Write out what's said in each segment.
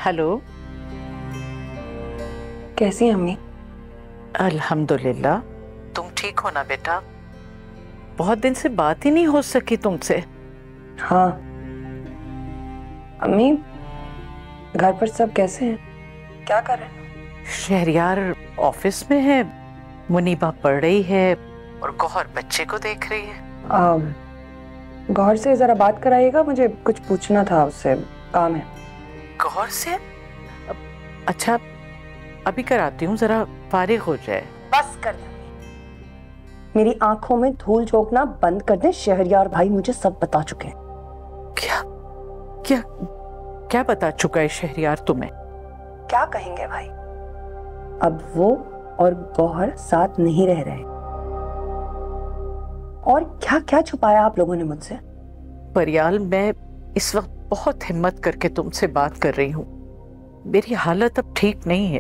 Hello. कैसी हैं अम्मी? अल्हम्दुलिल्लाह। तुम ठीक हो ना बेटा? बहुत दिन से बात ही नहीं हो सकी तुमसे। हाँ अम्मी, घर पर सब कैसे हैं? क्या कर रहे हैं? शहरयार ऑफिस में है, मुनीबा पढ़ रही है और गौहर बच्चे को देख रही है। गौहर से जरा बात कराइएगा, मुझे कुछ पूछना था उससे, काम है। गौहर से? अच्छा अभी कराती हूँ, जरा फारिग हो जाए। बस कर दे, मेरी आंखों में धूल झोंकना बंद कर दे। शहरयार भाई मुझे सब बता चुके हैं। क्या क्या क्या बता चुका है शहरयार तुम्हें? क्या कहेंगे भाई, अब वो और गौहर साथ नहीं रह रहे। और क्या क्या छुपाया आप लोगों ने मुझसे? परियाल, मैं इस वक्त बहुत हिम्मत करके तुमसे बात कर रही हूँ। मेरी हालत अब ठीक नहीं है।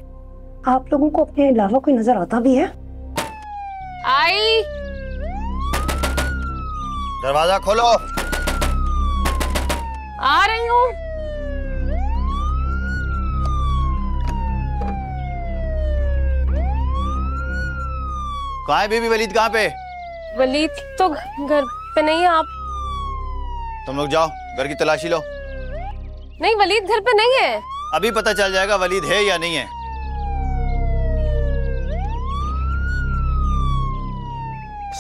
आप लोगों को अपने अलावा कोई नजर आता भी है? आई, दरवाजा खोलो। आ रही हूँ। कहाँ है बीबी? वलीद कहाँ पे? वलीद तो घर पे नहीं है। आप तुम लोग जाओ, घर की तलाशी लो। नहीं, वलीद घर पे नहीं है। अभी पता चल जाएगा वलीद है या नहीं है।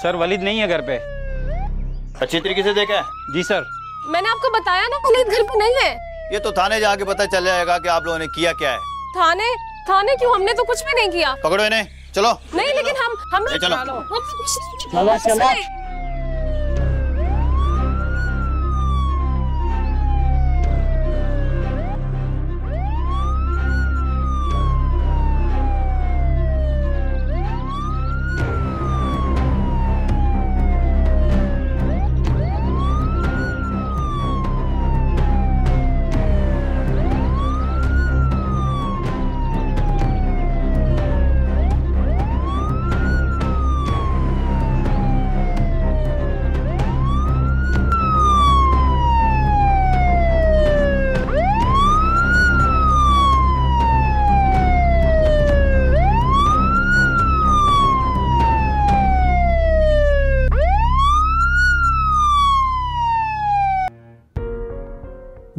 सर वलीद नहीं है घर पे। अच्छी तरीके से देखा है? जी सर। मैंने आपको बताया ना, वलीद घर पे नहीं है। ये तो थाने जाके पता चल जाएगा कि आप लोगों ने किया क्या है। थाने थाने क्यों? हमने तो कुछ भी नहीं किया। पकड़ो इन्हें, चलो। नहीं, लेकिन हम चलो।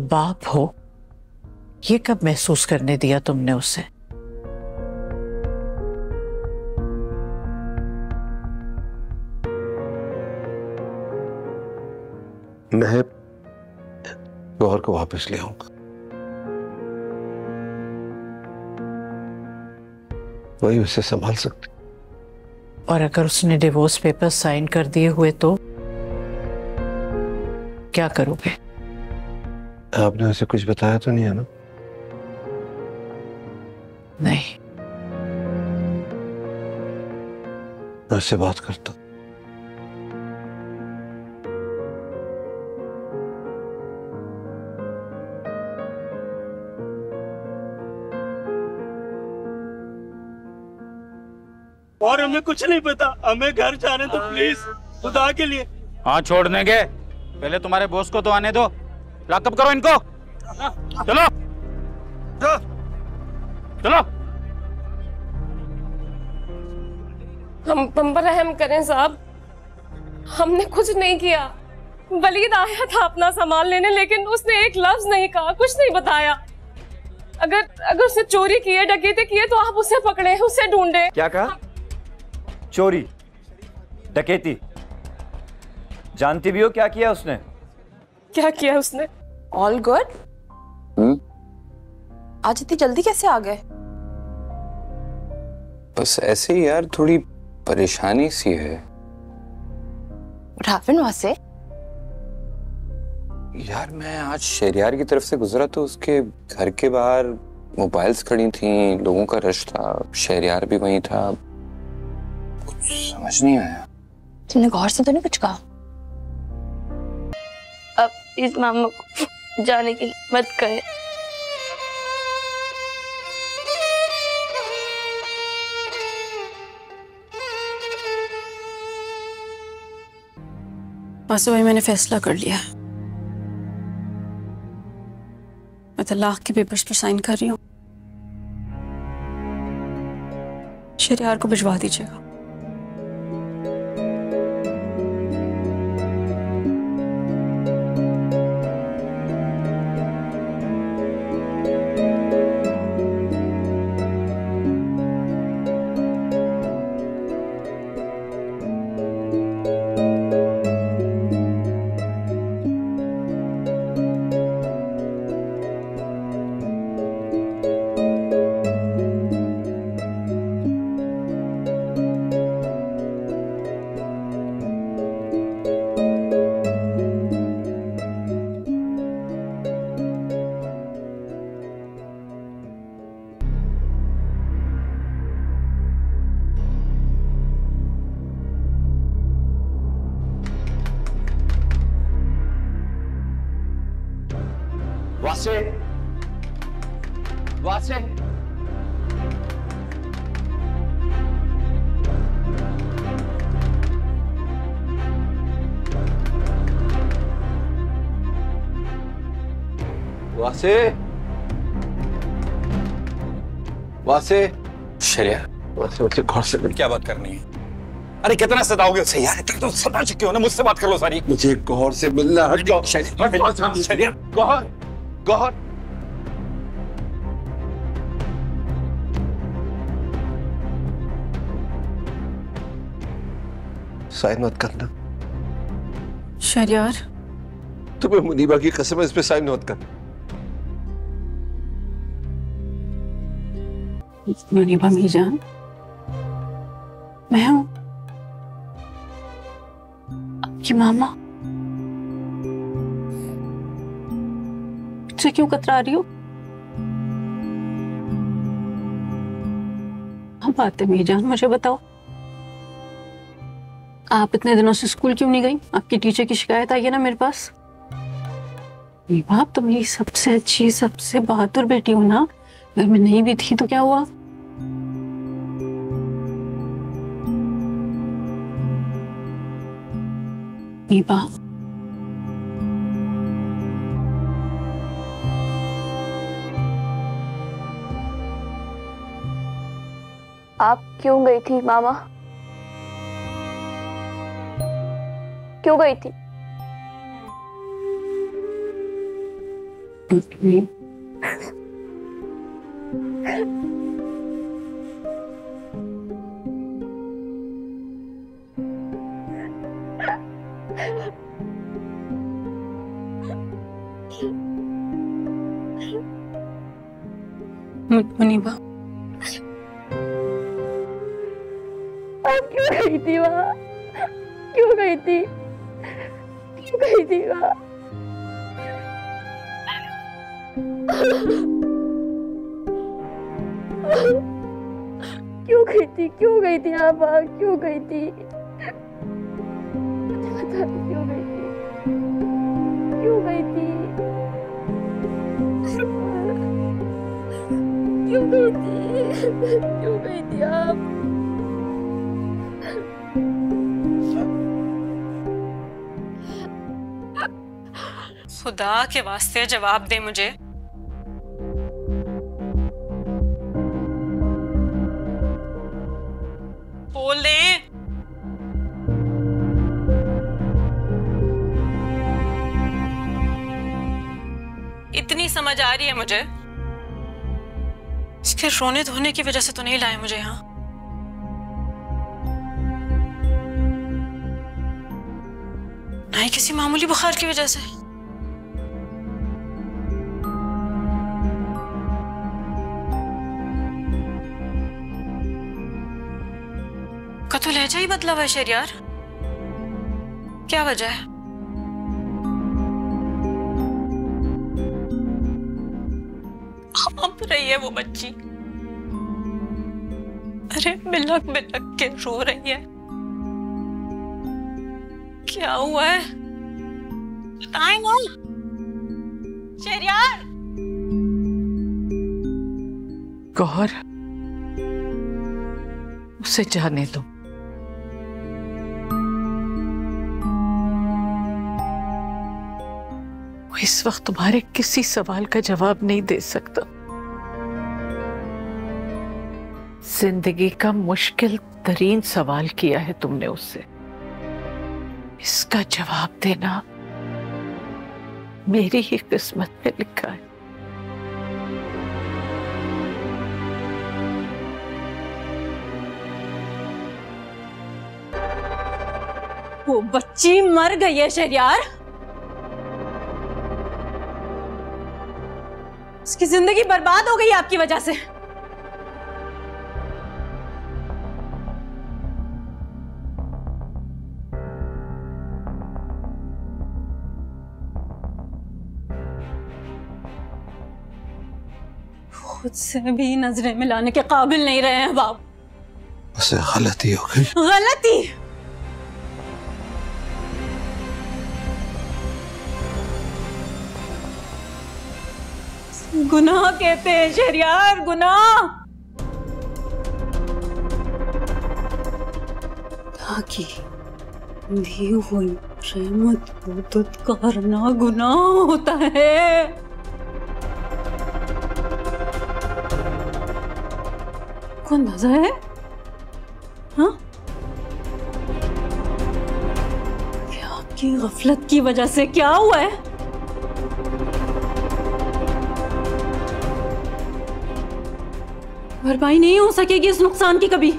बाप हो, ये कब महसूस करने दिया तुमने उसे? मैं गौहर को वापस ले आऊंगा। वही उसे संभाल सकती। और अगर उसने डिवोर्स पेपर साइन कर दिए हुए तो क्या करोगे? आपने उसे कुछ बताया तो नहीं है ना? नहीं। मैं उससे बात करता हूं। और हमें कुछ नहीं पता, हमें घर जाने दो प्लीज, खुदा के लिए। हाँ छोड़ने के पहले तुम्हारे बॉस को तो आने दो। लॉकअप करो इनको। चलो चलो। हम पर रहम करें साहब, हमने कुछ नहीं किया। वलीद आया था अपना सामान लेने, लेकिन उसने एक लफ्ज नहीं कहा, कुछ नहीं बताया। अगर उसने चोरी की है, डकैती की है, तो आप उसे पकड़े, उसे ढूंढे। क्या कहा? चोरी डकैती? जानती भी हो क्या किया उसने? क्या किया उसने? All good? आज इतनी जल्दी कैसे आ गए? बस ऐसे ही यार, थोड़ी परेशानी सी है। What happened वासे? यार मैं आज शहरयार की तरफ से गुजरा तो उसके घर के बाहर मोबाइल्स खड़ी थीं, लोगों का रश था, शहरयार भी वहीं था। कुछ समझ नहीं आया। तुमने गौर से तो नहीं कुछ कहा? अब इस मामा को जाने की मत कहे। वासु भाई, मैंने फैसला कर लिया। मैं मैं तलाक के पेपर्स पर साइन कर रही हूँ। शहरयार को भिजवा दीजिएगा। वासे, वासे, वासे, वासे, शहरयार, वासे, वासे, गौर से क्या बात करनी है? अरे कितना सताओगे उसे यार? इतना तो सता चुके हो ना, मुझसे बात कर लो सारी। मुझे गौर से मिलना है। शहरयार, गौर, गौर। साइन मत करना। शहरयार, तुम्हें मुनीबा की कसम है, इस पे साइन मत करना। मुनीबा मीजान, मैं हूं आपकी मामा। मुझसे क्यों कतरा रही हो? हाँ बात है मीजान, मुझे बताओ, आप इतने दिनों से स्कूल क्यों नहीं गई? आपकी टीचर की शिकायत आई है ना मेरे पास। बाप, तुम मेरी सबसे अच्छी, सबसे बहादुर बेटी हो ना। अगर मैं नहीं भी थी तो क्या हुआ? मीबा, आप क्यों गई थी मामा? क्यों गई थी? मुनीबा, आप क्यों गई थी वहाँ? क्यों गई थी? क्यों गई थी वहाँ? क्यों गई थी? क्यों गई थी आप वहाँ? क्यों गई थी? बता, क्यों गई थी? क्यों गई थी? क्यों गई थी? क्यों गई थी आप? खुदा के वास्ते जवाब दे मुझे। बोल दे। इतनी समझ आ रही है मुझे। इसके रोने धोने की वजह से तो नहीं लाए मुझे यहाँ। ना ही किसी मामूली बुखार की वजह से। का तो लहजा ही बदला हुआ है शहरयार। क्या वजह है? कांप रही है वो बच्ची। अरे बिलक बिलक के रो रही है। क्या हुआ है? बताएं ना शहरयार। गौर, उसे जाने दो। वो इस वक्त तुम्हारे किसी सवाल का जवाब नहीं दे सकता। जिंदगी का मुश्किल तरीन सवाल किया है तुमने उससे, इसका जवाब देना मेरी ही किस्मत में लिखा है। वो बच्ची मर गई है शहरयार, उसकी जिंदगी बर्बाद हो गई आपकी वजह से। खुद से भी नजरें मिलाने के काबिल नहीं रहे हैं बाप। बस गलती हो गई। गलती? गुनाह कहते हैं शहरयार, गुनाह। ताकि दी हुई रहमत को दुत्कारना गुनाह होता है। को अंदाजा है? हाँ, आपकी गफलत की वजह से क्या हुआ है? भरपाई नहीं हो सकेगी इस नुकसान की कभी।